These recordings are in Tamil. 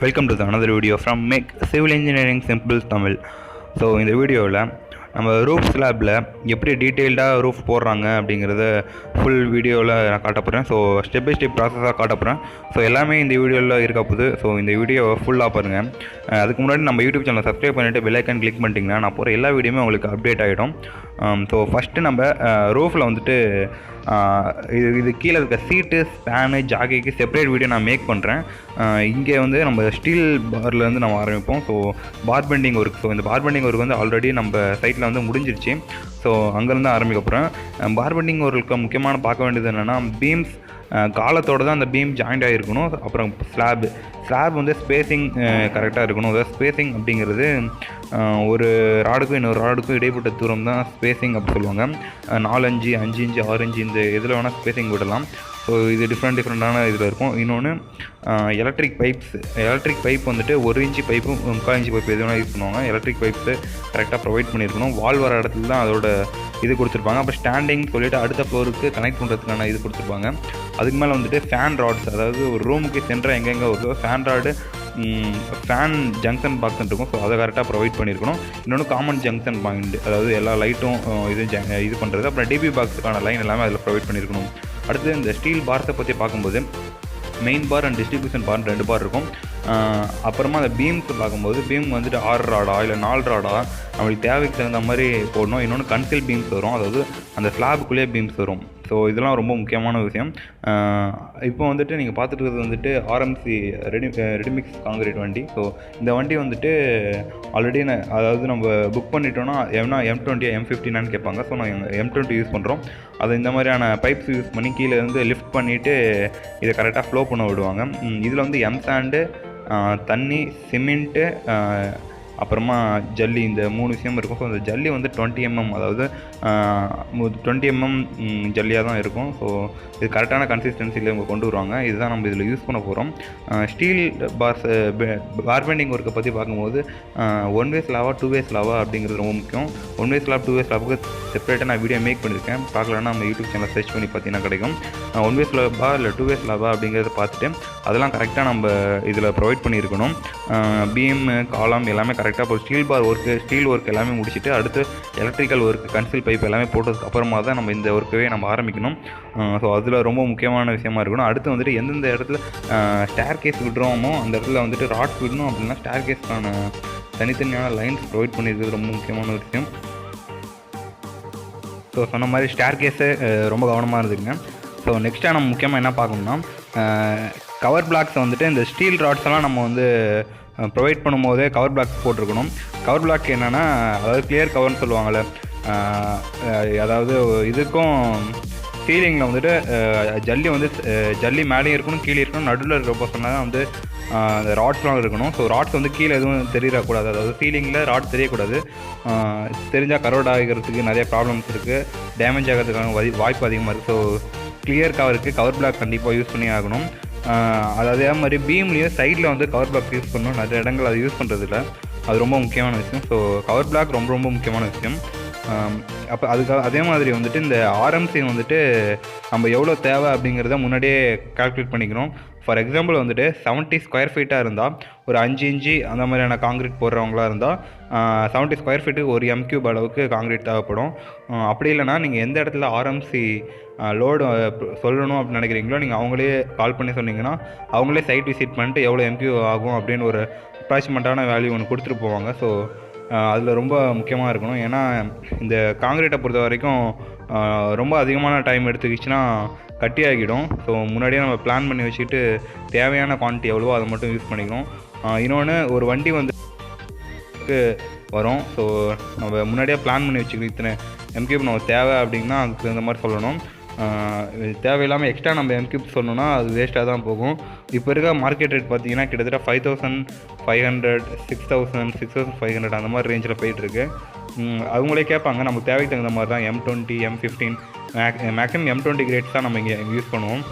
Welcome to another video from Make Civil Engineering Simple Tamil. So இந்த வீடியோவில் நம்ம ரூஃப் ஸ்லாப்பில் எப்படி டீட்டெயில்டாக ரூஃப் போடுறாங்க அப்படிங்கிறத ஃபுல் வீடியோவில் நான் காட்ட போகிறேன். ஸோ ஸ்டெப் பை ஸ்டெப் ப்ராசஸாக காட்ட போகிறேன். ஸோ எல்லாமே இந்த வீடியோவில் இருக்க போகுது. ஸோ இந்த வீடியோவை ஃபுல்லாக பாருங்கள். அதுக்கு முன்னாடி நம்ம யூடியூப் சேனலை சப்ஸ்கிரைப் பண்ணிவிட்டு பெல் ஐக்கான் கிளிக் பண்ணிட்டீங்கன்னா நான் போகிற எல்லா வீடியோமே உங்களுக்கு அப்டேட் ஆகிடும். ஸோ ஃபஸ்ட்டு நம்ம ரூஃபில் வந்துட்டு இது கீழே இருக்க சீட்டு, ஸ்பேனு, ஜாக்கிக்கு செப்பரேட் வீடியோ நான் மேக் பண்ணுறேன். இங்கே வந்து நம்ம ஸ்டீல் பார்லேருந்து நம்ம ஆரம்பிப்போம். ஸோ பார் பெண்டிங் ஒர்க். ஸோ இந்த பார் பெண்டிங் ஒர்க் வந்து ஆல்ரெடி நம்ம சைட்டில் வந்து முடிஞ்சிருச்சு. ஸோ அங்கேருந்து ஆரம்பிக்க போகிறேன். பார் பெண்டிங் ஒர்க்கு முக்கியமான பார்க்க வேண்டியது என்னென்னா, பீம்ஸ் காலத்தோடு தான் அந்த பீம் ஜாயிண்ட் ஆகிருக்கணும். அப்புறம் ஸ்லாப் வந்து ஸ்பேஸிங் கரெக்டாக இருக்கணும். அதாவது ஸ்பேஸிங் அப்படிங்கிறது ஒரு ராடுக்கும் இன்னொரு ராடுக்கும் இடைப்பட்ட தூரம் தான் ஸ்பேஸிங் அப்படி சொல்லுவாங்க. 4 இன்ச்சு, 5 இன்ச்சு, 6 இன்ச்சு இந்த இதில் வேணால் ஸ்பேஸிங் விடலாம். ஸோ இது டிஃப்ரெண்ட்டான இதில் இருக்கும். இன்னொன்று எலக்ட்ரிக் பைப் வந்துட்டு 1 இன்ச்சு பைப்பும் 3/4 இன்ச்சு பைப் எது வேணால் யூஸ் பண்ணுவாங்க. எலக்ட்ரிக் பைப்ஸு கரெக்டாக ப்ரொவைட் பண்ணியிருக்கணும். வால் வர இடத்துல தான் அதோட இது கொடுத்துருப்பாங்க. அப்போ ஸ்டாண்டிங் சொல்லிவிட்டு அடுத்த ஃப்ளோருக்கு கனெக்ட் பண்ணுறதுக்கான இது கொடுத்துருப்பாங்க. அதுக்கு மேலே வந்துட்டு ஃபேன் ராட்ஸ், அதாவது ஒரு ரூமுக்கு சென்டராக எங்கெங்கே வருதோ fan rod, fan junction box இருக்கும். ஸோ அதை கரெக்டாக ப்ரொவைட் பண்ணியிருக்கணும். இன்னொன்று காமன் ஜங்ஷன் பாயிண்ட், அதாவது எல்லா லைட்டும் இது பண்ணுறது. அப்புறம் டிபி பாக்ஸுக்கான லைன் எல்லாமே அதில் ப்ரொவைட் பண்ணியிருக்கணும். அடுத்து இந்த ஸ்டீல் பார்ஸை பற்றி பார்க்கும்போது மெயின் பார் அண்ட் டிஸ்ட்ரிபியூஷன் பார் 2 பார் இருக்கும். அப்புறமா அந்த பீம்ஸ் பார்க்கும்போது பீம் வந்துட்டு 6 ராடா இல்லை 4 ராடா நம்மளுக்கு தேவைக்கு தகுந்த மாதிரி போடணும். இன்னொன்று கன்சில் பீம்ஸ் வரும், அதாவது அந்த ஸ்லாபுக்குள்ளேயே பீம்ஸ் வரும். ஸோ இதெல்லாம் ரொம்ப முக்கியமான விஷயம். இப்போ வந்துட்டு நீங்கள் பார்த்துட்டு இருக்கிறது வந்துட்டு ஆர்எம்சி ரெடிமிக்ஸ் காங்கிரீட் வண்டி. ஸோ இந்த வண்டி வந்துட்டு ஆல்ரெடி அதாவது நம்ம புக் பண்ணிட்டோன்னா M20 M59 கேட்பாங்க. ஸோ நான் M20 யூஸ் பண்ணுறோம். அதை இந்த மாதிரியான பைப்ஸ் யூஸ் பண்ணி கீழே இருந்து லிஃப்ட் பண்ணிவிட்டு இதை கரெக்டாக ஃப்ளோ பண்ண விடுவாங்க. இதில் வந்து சாண்டு, தண்ணி, சிமெண்ட்டு, அப்புறமா ஜல்லி, இந்த 3 விஷயம் இருக்கும். ஸோ அந்த ஜல்லி வந்து 20 mm, அதாவது 20 mm ஜல்லியாக தான் இருக்கும். ஸோ இது கரெக்டான கன்சிஸ்டன்சியில் இவங்க கொண்டு வருவாங்க. இதுதான் நம்ம இதில் யூஸ் பண்ண போகிறோம். ஸ்டீல் பார் பெண்டிங் ஒர்க்கை பற்றி பார்க்கும்போது 1 வே ஸ்லாவா 2 வே ஸ்லாவா அப்படிங்கிறது ரொம்ப முக்கியம். 1 வே ஸ்லாப் 2 வே ஸ்லாப்புக்கு செப்பரேட்டாக நான் வீடியோ மேக் பண்ணியிருக்கேன். பார்க்கலன்னா நம்ம யூடியூப் சேனல் சர்ச் பண்ணி பார்த்தீங்கன்னா கிடைக்கும். 1 வே ஸ்லாபா இல்லை 2 வே ஸ்லாபா அப்படிங்கிறத பார்த்துட்டு அதெல்லாம் கரெக்டாக நம்ம இதில் ப்ரொவைட் பண்ணியிருக்கணும். பீம், காலம் எல்லாமே கரெக்டாக இப்போ ஸ்டீல் ஒர்க் எல்லாமே முடிச்சுட்டு அடுத்து எலக்ட்ரிக்கல் ஒர்க், கன்சில் பைப் எல்லாமே போட்டதுக்கு அப்புறமா தான் நம்ம இந்த ஒர்க்கவே நம்ம ஆரம்பிக்கணும். ஸோ அதில் ரொம்ப முக்கியமான விஷயமா இருக்கணும். அடுத்து வந்துட்டு எந்தெந்த இடத்துல ஸ்டேர் கேஸ் விடுறோமோ அந்த இடத்துல வந்துட்டு ராட்ஸ் விடணும். அப்படின்னா ஸ்டேர் கேஸ்க்கான தனித்தனியான லைன்ஸ் ப்ரொவைட் பண்ணியிருக்கிறது ரொம்ப முக்கியமான விஷயம். ஸோ சொன்ன மாதிரி ஸ்டேர் கேஸு ரொம்ப கவனமாக இருந்துக்குங்க. ஸோ நெக்ஸ்ட்டாக நம்ம முக்கியமாக என்ன பார்க்கணும்னா, கவர் பிளாக்ஸை வந்துட்டு இந்த ஸ்டீல் ராட்ஸ் எல்லாம் நம்ம வந்து ப்ரொவைட் பண்ணும்போதே கவர் பிளாக்ஸ் போட்டிருக்கணும். கவர் பிளாக் என்னென்னா, அதாவது கிளியர் கவர்னு சொல்லுவாங்கள்ல, அதாவது இதுக்கும் சீலிங்கில் வந்துட்டு ஜல்லி மேலேயும் இருக்கணும், கீழே இருக்கணும், நடுவில் இருக்கிறப்போ சொன்னால் தான் வந்து அந்த ராட்ஸ்லாம் இருக்கணும். ஸோ ராட்ஸ் வந்து கீழே எதுவும் தெரியக்கூடாது, அதாவது சீலிங்கில் ராட் தெரியக்கூடாது. தெரிஞ்சால் கரோட் ஆகிறதுக்கு நிறைய ப்ராப்ளம்ஸ் இருக்குது, டேமேஜ் ஆகிறதுக்கான வாய்ப்பு அதிகமாக இருக்குது. ஸோ கிளியர் கவருக்கு கவர் பிளாக் கண்டிப்பாக யூஸ் பண்ணி ஆகணும். அதே மாதிரி பீம்லேயும் சைடில் வந்து கவர் பிளாக் யூஸ் பண்ணணும். நிறைய இடங்கள் அது யூஸ் பண்ணுறதில்ல, அது ரொம்ப முக்கியமான விஷயம். ஸோ கவர் பிளாக் ரொம்ப ரொம்ப முக்கியமான விஷயம். அப்போ அதுக்காக அதே மாதிரி வந்துட்டு இந்த ஆர்எம்சி வந்துட்டு நம்ம எவ்வளோ தேவை அப்படிங்கிறத முன்னாடியே கால்குலேட் பண்ணிக்கணும். ஃபார் எக்ஸாம்பிள் வந்துட்டு 70 ஸ்கொயர் ஃபீட்டாக இருந்தால் ஒரு 5 இன்ச்சு அந்த மாதிரியான காங்கிரீட் போடுறவங்களாக இருந்தால் 70 ஸ்கொயர் ஃபீட்டுக்கு 1 M³ அளவுக்கு காங்கிரீட் தேவைப்படும். அப்படி இல்லைனா நீங்கள் எந்த இடத்துல ஆர்எம்சி லோடு சொல்லணும் அப்படின்னு நினைக்கிறீங்களோ நீங்கள் அவங்களே கால் பண்ணி சொன்னீங்கன்னா அவங்களே சைட் விசிட் பண்ணிட்டு எவ்வளோ M³ ஆகும் அப்படின்னு ஒரு அப்ராக்சிமேட்டான வேல்யூ ஒன்று கொடுத்துட்டு போவாங்க. ஸோ அதில் ரொம்ப முக்கியமாக இருக்கணும். ஏன்னா இந்த காங்கிரீட்டை பொறுத்த வரைக்கும் ரொம்ப அதிகமான டைம் எடுத்துக்கிச்சுன்னா கட்டி ஆகிடும். ஸோ முன்னாடியே நம்ம பிளான் பண்ணி வச்சுக்கிட்டு தேவையான குவான்டிட்டி எவ்வளவோ அதை மட்டும் யூஸ் பண்ணிக்கணும். இன்னொன்று, ஒரு வண்டி வந்து வரும். ஸோ நம்ம முன்னாடியே பிளான் பண்ணி வச்சுக்கணும், இத்தனை M³ நம்ம தேவை அப்படின்னா அதுக்கு இந்த மாதிரி சொல்லணும். தேவையில்லாமல் எக்ஸ்ட்ரா நம்ம M³ சொல்லணும்னா அது வேஸ்ட்டாக தான் போகும். இப்போ இருக்க மார்க்கெட் ரேட் பார்த்தீங்கன்னா கிட்டத்தட்ட 5500, 6000, 6500 அந்த மாதிரி ரேஞ்சில் போயிட்டுருக்கு. அவங்களே கேட்பாங்க, நமக்கு தேவைக்கு தகுந்த மாதிரி தான் M20, M15 maximum M20 grades தான் நம்ம இங்கே யூஸ் பண்ணுவோம்.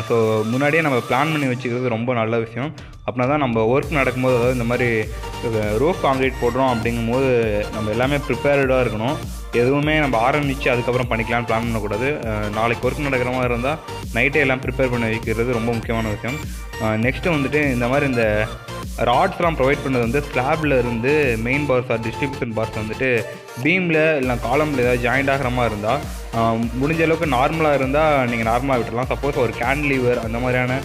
ஸோ முன்னாடியே நம்ம பிளான் பண்ணி வச்சுக்கிறது ரொம்ப நல்ல விஷயம். அப்படின்னா தான் நம்ம ஒர்க் நடக்கும்போது, அதாவது இந்த மாதிரி ரூஃப் காங்கிரீட் போடுறோம் அப்படிங்கும்போது நம்ம எல்லாமே ப்ரிப்பேர்டாக இருக்கணும். எதுவுமே நம்ம ஆரம்பித்து அதுக்கப்புறம் பண்ணிக்கலாம்னு பிளான் பண்ணக்கூடாது. நாளைக்கு ஒர்க் நடக்கிற மாதிரி இருந்தால் நைட்டே எல்லாம் ப்ரிப்பேர் பண்ணி வைக்கிறது ரொம்ப முக்கியமான விஷயம். நெக்ஸ்ட்டு வந்துட்டு இந்த மாதிரி இந்த ராட்ஸ்லாம் ப்ரொவைட் பண்ணது வந்து ஸ்லாபில் இருந்து main bars or distribution bars வந்துட்டு பீமில் இல்லை காலமில் ஏதாவது ஜாயிண்ட் ஆகிற மாதிரி இருந்தால் முடிஞ்ச அளவுக்கு நார்மலாக இருந்தால் நீங்கள் நார்மலாக விட்டுடலாம். சப்போஸ் ஒரு கேன்டிலீவர் அந்த மாதிரியான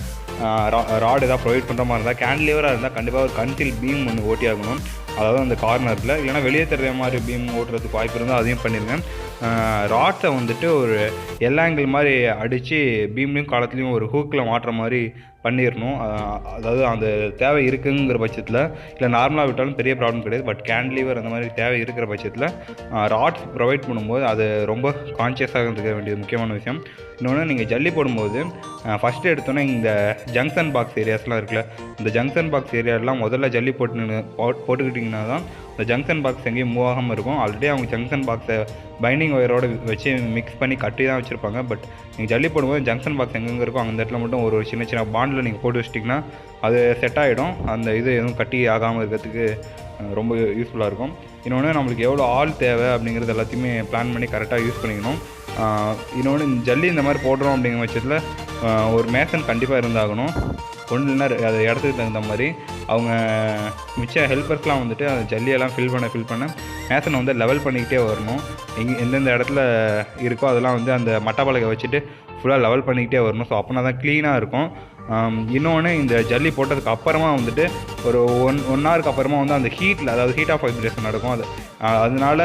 ராட் ஏதாவது ப்ரொவைட் பண்ணுற மாதிரி இருந்தால், கேன்டிலீவராக இருந்தால் கண்டிப்பாக ஒரு கன்சில் பீம் ஒன்று ஓட்டி ஆகணும். அதாவது அந்த கார்னரில் இல்லைனா வெளியே தெரிகிற மாதிரி பீம் ஓட்டுறதுக்கு வாய்ப்பு இருந்தால் அதையும் பண்ணிடுங்க. ராட்ஸை வந்துட்டு ஒரு ஆங்கிள் மாதிரி அடித்து பீம்லேயும் காலத்துலேயும் ஒரு ஹூக்கில் மாட்டுற மாதிரி பண்ணிடணும். அதாவது அந்த தேவை இருக்குங்கிற பட்சத்தில், இல்லை நார்மலாக விட்டாலும் பெரிய ப்ராப்ளம் கிடையாது. பட் கேன்டிலீவர் அந்த மாதிரி தேவை இருக்கிற பட்சத்தில் ராட்ஸ் ப்ரொவைட் பண்ணும்போது அது ரொம்ப கான்ஷியஸாக இருக்க வேண்டியது முக்கியமான விஷயம். இன்னொன்று, நீங்கள் ஜல்லி போடும்போது ஃபஸ்ட்டு எடுத்தோன்னே இந்த ஜங்ஷன் பாக்ஸ் ஏரியாஸ்லாம் இருக்குல்ல, இந்த ஜங்ஷன் பாக்ஸ் ஏரியாலாம் முதல்ல ஜல்லி போட்டுக்கிட்டிங்கன்னா தான் இந்த ஜங்ஷன் பாக்ஸ் எங்கேயும் மூவ் ஆகாமல் இருக்கும். ஆல்ரெடி அவங்க ஜங்ஷன் பாக்ஸை பைண்டிங் ஒயரோடு வச்சு மிக்ஸ் பண்ணி கட்டி தான் வச்சுருப்பாங்க. பட் நீங்கள் ஜல்லி போடும்போது ஜங்ஷன் பாக்ஸ் எங்கெங்கே இருக்கும் அந்த இடத்துல மட்டும் ஒரு சின்ன சின்ன பாண்டில் நீங்கள் போட்டு வச்சிட்டிங்கன்னா அது செட் ஆகிடும். அந்த இது எதுவும் கட்டி ஆகாமல் இருக்கிறதுக்கு ரொம்ப யூஸ்ஃபுல்லாக இருக்கும். இன்னொன்று, நம்மளுக்கு எவ்வளோ ஆள் தேவை அப்படிங்கிறது எல்லாத்தையுமே பிளான் பண்ணி கரெக்டாக யூஸ் பண்ணிக்கணும். இன்னொன்று, ஜல்லி இந்த மாதிரி போடுறோம் அப்படிங்கிற பட்சத்தில் ஒரு மேசன் கண்டிப்பாக இருந்தாகணும். ஒன்று இல்லைனா அது இடத்துக்கு தகுந்த மாதிரி அவங்க மிச்ச ஹெல்ப்பர்ஸ்லாம் வந்துட்டு அந்த ஜல்லியெல்லாம் ஃபில் பண்ண மேசனை வந்து லெவல் பண்ணிக்கிட்டே வரணும். எந்தெந்த இடத்துல இருக்கோ அதெல்லாம் வந்து அந்த மட்டப்பலகை வச்சுட்டு ஃபுல்லாக லெவல் பண்ணிக்கிட்டே வரணும். ஸோ அப்போனா தான் க்ளீனாக இருக்கும். இன்னொன்று, இந்த ஜல்லி போட்டதுக்கு அப்புறமா வந்துட்டு ஒரு ஒன் ஹவருக்கு அப்புறமா வந்து அந்த ஹீட்டில், அதாவது ஹீட் ஆஃப் வைப்ரேஷன் நடக்கும். அதனால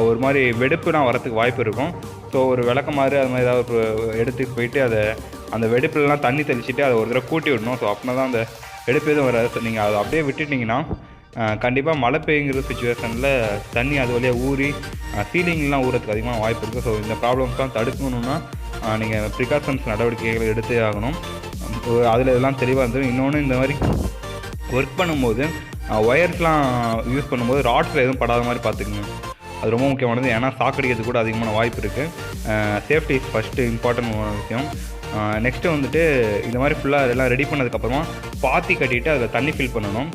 ஒரு மாதிரி வெடிப்புலாம் வரத்துக்கு வாய்ப்பு இருக்கும். ஸோ ஒரு விளக்கமாறு அது மாதிரி ஏதாவது எடுத்துகிட்டு போயிட்டு அந்த வெடிப்புலலாம் தண்ணி தெளிச்சுட்டு அதை ஒரு தடவை கூட்டி விடணும். ஸோ அப்படின்னா தான் அந்த வெடிப்பு எதுவும் வராது. ஸோ நீங்கள் அதை அப்படியே விட்டுட்டிங்கன்னா கண்டிப்பாக மழை பெய்யுங்கிற சுச்சுவேஷனில் தண்ணி அது வழியாக ஊறி சீலிங்லாம் ஊறதுக்கு அதிகமாக வாய்ப்பு இருக்குது. ஸோ இந்த ப்ராப்ளம்ஸ்லாம் தடுக்கணுன்னா நீங்கள் ப்ரிகாஷன்ஸ் நடவடிக்கைகள் எடுத்தே ஆகணும். அதில் இதெல்லாம் தெளிவாக இருந்தது. இன்னொன்று, இந்த மாதிரி ஒர்க் பண்ணும்போது ஒயர்ஸ்லாம் யூஸ் பண்ணும்போது ராட்ஸில் எதுவும் படாத மாதிரி பார்த்துக்குங்க. அது ரொம்ப முக்கியமானது. ஏன்னா சாக்கடிக்கிறதுக்கு கூட அதிகமான வாய்ப்பு இருக்குது. சேஃப்டி இஸ் ஃபஸ்ட்டு இம்பார்ட்டன்ட் விஷயம். நெக்ஸ்ட்டு வந்துட்டு இந்த மாதிரி ஃபுல்லாக இதெல்லாம் ரெடி பண்ணதுக்கப்புறமா பாத்தி கட்டிட்டு அதில் தண்ணி ஃபில் பண்ணணும்.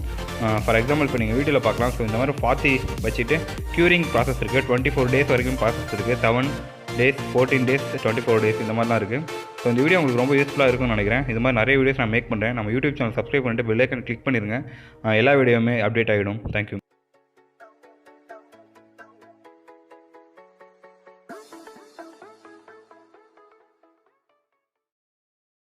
ஃபார் எக்ஸாம்பிள் இப்போ நீங்கள் வீட்டில் பார்க்கலாம். ஸோ இந்த மாதிரி பாத்தி வச்சுட்டு க்யூரிங் ப்ராசஸ் இருக்குது. 24 டேஸ் வரைக்கும் ப்ராசஸ் இருக்குது. 7 days, 14 days, 24 days இந்த மாதிரிலாம் இருக்குது. ஸோ இந்த வீடியோ உங்களுக்கு ரொம்ப யூஸ்ஃபுல்லாக இருக்கும்னு நினைக்கிறேன். இது மாதிரி நிறைய வீடியோஸ் நான் மேக் பண்ணுறேன். நம்ம யூடியூப் சேனல் சப்ஸ்கிரைப் பண்ணிட்டு பெல் ஐக்கன் கிளிக் பண்ணிடுங்க. எல்லா வீடியோவுமே அப்டேட் ஆகிடும். தேங்க்யூ.